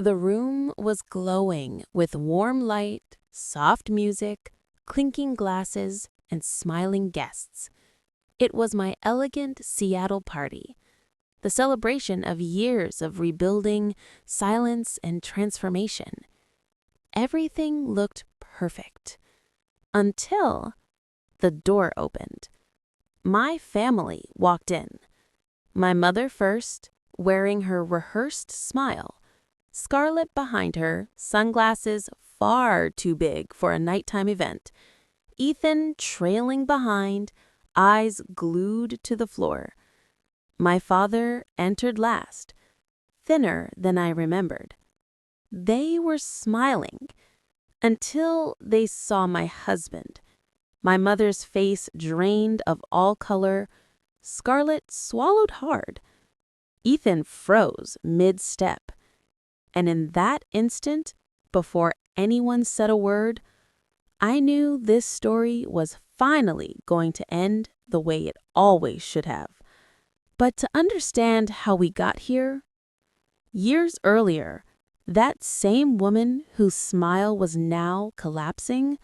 The room was glowing with warm light, soft music, clinking glasses, and smiling guests. It was my elegant Seattle party, the celebration of years of rebuilding, silence, and transformation. Everything looked perfect. Until the door opened. My family walked in. My mother first, wearing her rehearsed smile. Scarlett behind her, sunglasses far too big for a nighttime event. Ethan trailing behind, eyes glued to the floor. My father entered last, thinner than I remembered. They were smiling until they saw my husband. My mother's face drained of all color. Scarlett swallowed hard. Ethan froze mid-step. And in that instant, before anyone said a word, I knew this story was finally going to end the way it always should have. But to understand how we got here, years earlier, that same woman whose smile was now collapsing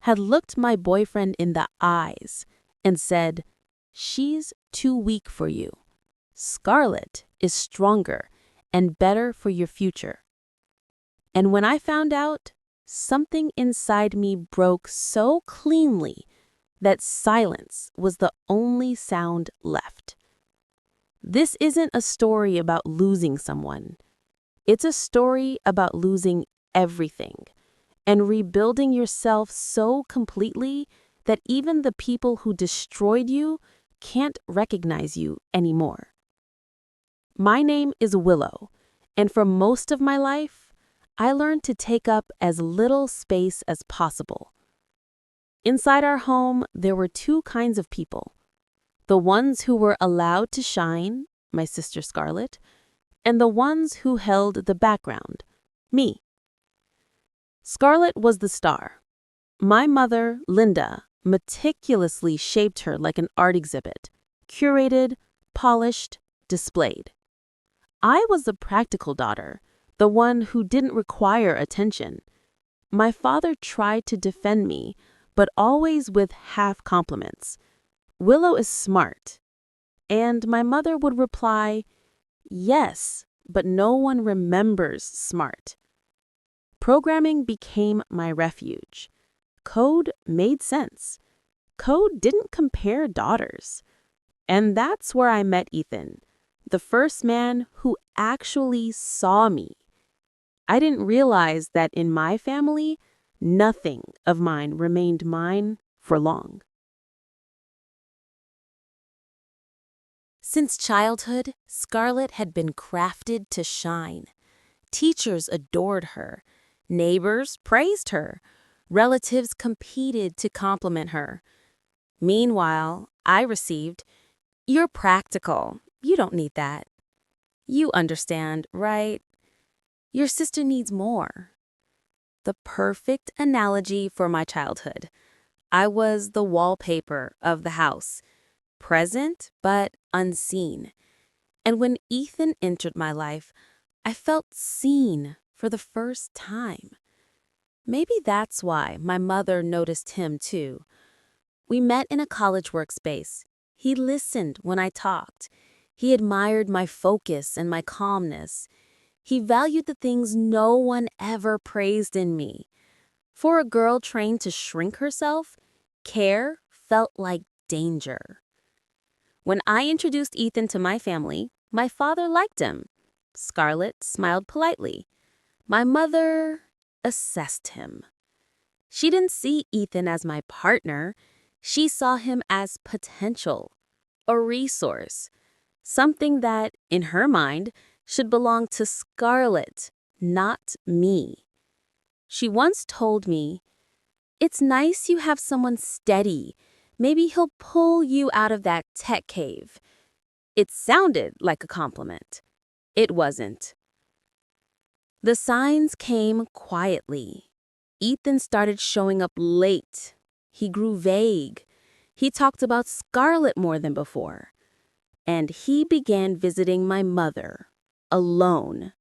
had looked my boyfriend in the eyes and said, "She's too weak for you. Scarlett is stronger and better for your future." And when I found out, something inside me broke so cleanly that silence was the only sound left. This isn't a story about losing someone. It's a story about losing everything and rebuilding yourself so completely that even the people who destroyed you can't recognize you anymore. My name is Willow, and for most of my life, I learned to take up as little space as possible. Inside our home, there were two kinds of people. The ones who were allowed to shine, my sister Scarlett, and the ones who held the background, me. Scarlett was the star. My mother, Linda, meticulously shaped her like an art exhibit, curated, polished, displayed. I was the practical daughter, the one who didn't require attention. My father tried to defend me, but always with half compliments. "Willow is smart." And my mother would reply, "Yes, but no one remembers smart." Programming became my refuge. Code made sense. Code didn't compare daughters. And that's where I met Ethan, the first man who actually saw me. I didn't realize that in my family, nothing of mine remained mine for long. Since childhood, Scarlett had been crafted to shine. Teachers adored her. Neighbors praised her. Relatives competed to compliment her. Meanwhile, I received, "You're practical. You don't need that. You understand, right? Your sister needs more." The perfect analogy for my childhood. I was the wallpaper of the house, present but unseen. And when Ethan entered my life, I felt seen for the first time. Maybe that's why my mother noticed him too. We met in a college workspace. He listened when I talked. He admired my focus and my calmness. He valued the things no one ever praised in me. For a girl trained to shrink herself, care felt like danger. When I introduced Ethan to my family, my father liked him. Scarlett smiled politely. My mother assessed him. She didn't see Ethan as my partner. She saw him as potential, a resource, something that, in her mind, should belong to Scarlett, not me. She once told me, "It's nice you have someone steady. Maybe he'll pull you out of that tech cave." It sounded like a compliment. It wasn't. The signs came quietly. Ethan started showing up late. He grew vague. He talked about Scarlett more than before. And he began visiting my mother, alone.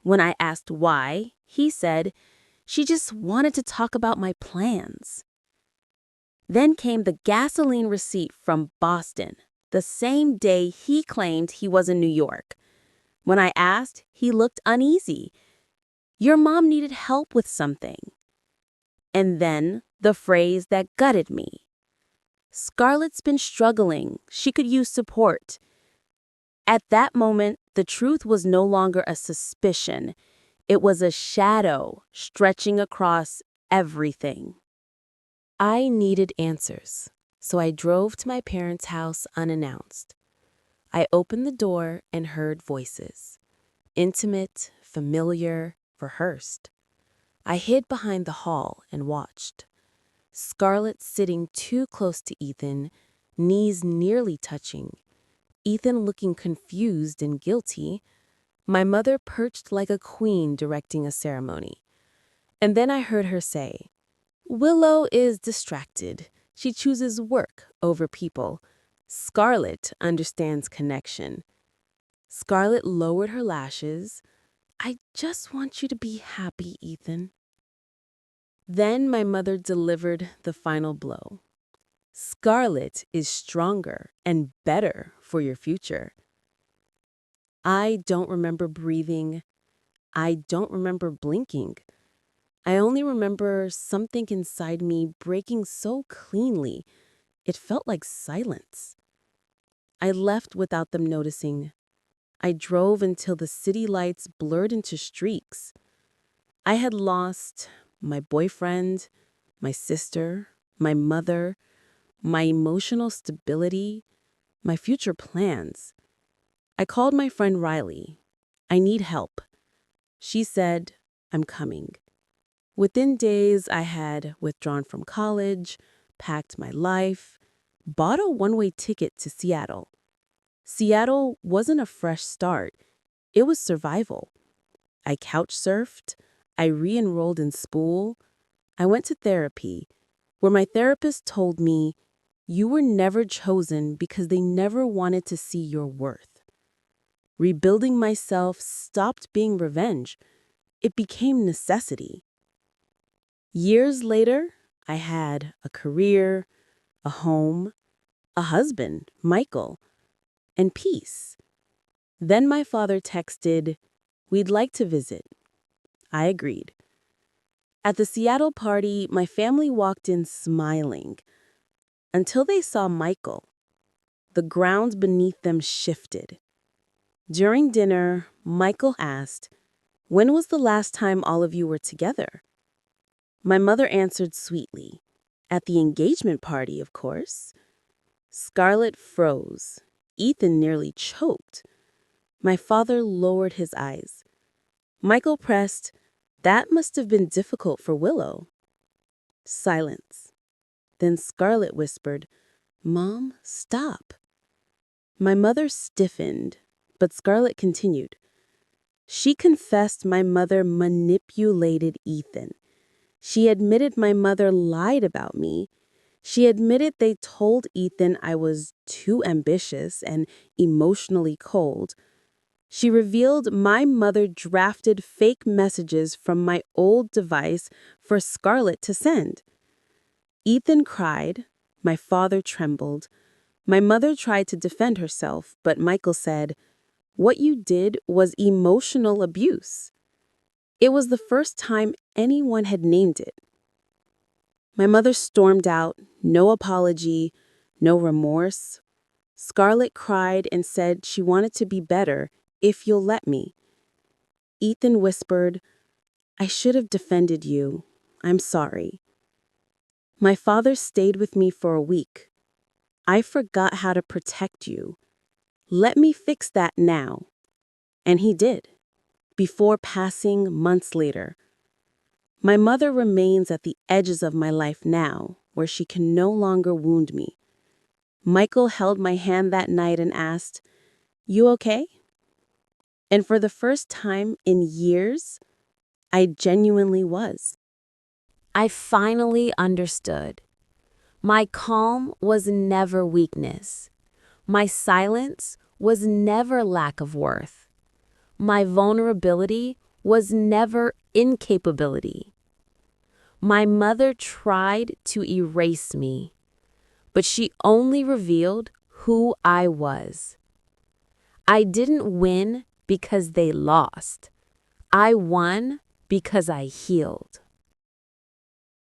When I asked why, he said, she just wanted to talk about my plans. Then came the gasoline receipt from Boston, the same day he claimed he was in New York. When I asked, he looked uneasy. Your mom needed help with something. And then the phrase that gutted me. Scarlett's been struggling. She could use support. At that moment, the truth was no longer a suspicion. It was a shadow stretching across everything. I needed answers, so I drove to my parents' house unannounced. I opened the door and heard voices. Intimate, familiar, rehearsed. I hid behind the hall and watched. Scarlett sitting too close to Ethan, knees nearly touching. Ethan looking confused and guilty. My mother perched like a queen directing a ceremony. And then I heard her say, Willow is distracted. She chooses work over people. Scarlett understands connection. Scarlett lowered her lashes. I just want you to be happy, Ethan. Then my mother delivered the final blow. Scarlett is stronger and better for your future. I don't remember breathing. I don't remember blinking. I only remember something inside me breaking so cleanly, it felt like silence. I left without them noticing. I drove until the city lights blurred into streaks. I had lost my boyfriend, my sister, my mother, my emotional stability, my future plans. I called my friend Riley. I need help. She said, I'm coming. Within days, I had withdrawn from college, packed my life, bought a one-way ticket to Seattle. Seattle wasn't a fresh start. It was survival. I couch surfed. I re-enrolled in school. I went to therapy, where my therapist told me, you were never chosen because they never wanted to see your worth. Rebuilding myself stopped being revenge. It became necessity. Years later, I had a career, a home, a husband, Michael, and peace. Then my father texted, we'd like to visit. I agreed. At the Seattle party, my family walked in smiling until they saw Michael. The ground beneath them shifted. During dinner, Michael asked, when was the last time all of you were together? My mother answered sweetly, at the engagement party, of course. Scarlett froze. Ethan nearly choked. My father lowered his eyes. Michael pressed, that must have been difficult for Willow. Silence. Then Scarlett whispered, Mom, stop. My mother stiffened, but Scarlett continued. She confessed my mother manipulated Ethan. She admitted my mother lied about me. She admitted they told Ethan I was too ambitious and emotionally cold. She revealed my mother drafted fake messages from my old device for Scarlett to send. Ethan cried. My father trembled. My mother tried to defend herself, but Michael said, what you did was emotional abuse. It was the first time anyone had named it. My mother stormed out, no apology, no remorse. Scarlett cried and said she wanted to be better, if you'll let me. Ethan whispered, I should have defended you. I'm sorry. My father stayed with me for a week. I forgot how to protect you. Let me fix that now. And he did, before passing months later. My mother remains at the edges of my life now, where she can no longer wound me. Michael held my hand that night and asked, you okay? And for the first time in years, I genuinely was. I finally understood. My calm was never weakness. My silence was never lack of worth. My vulnerability was never incapability. My mother tried to erase me, but she only revealed who I was. I didn't win because they lost. I won because I healed.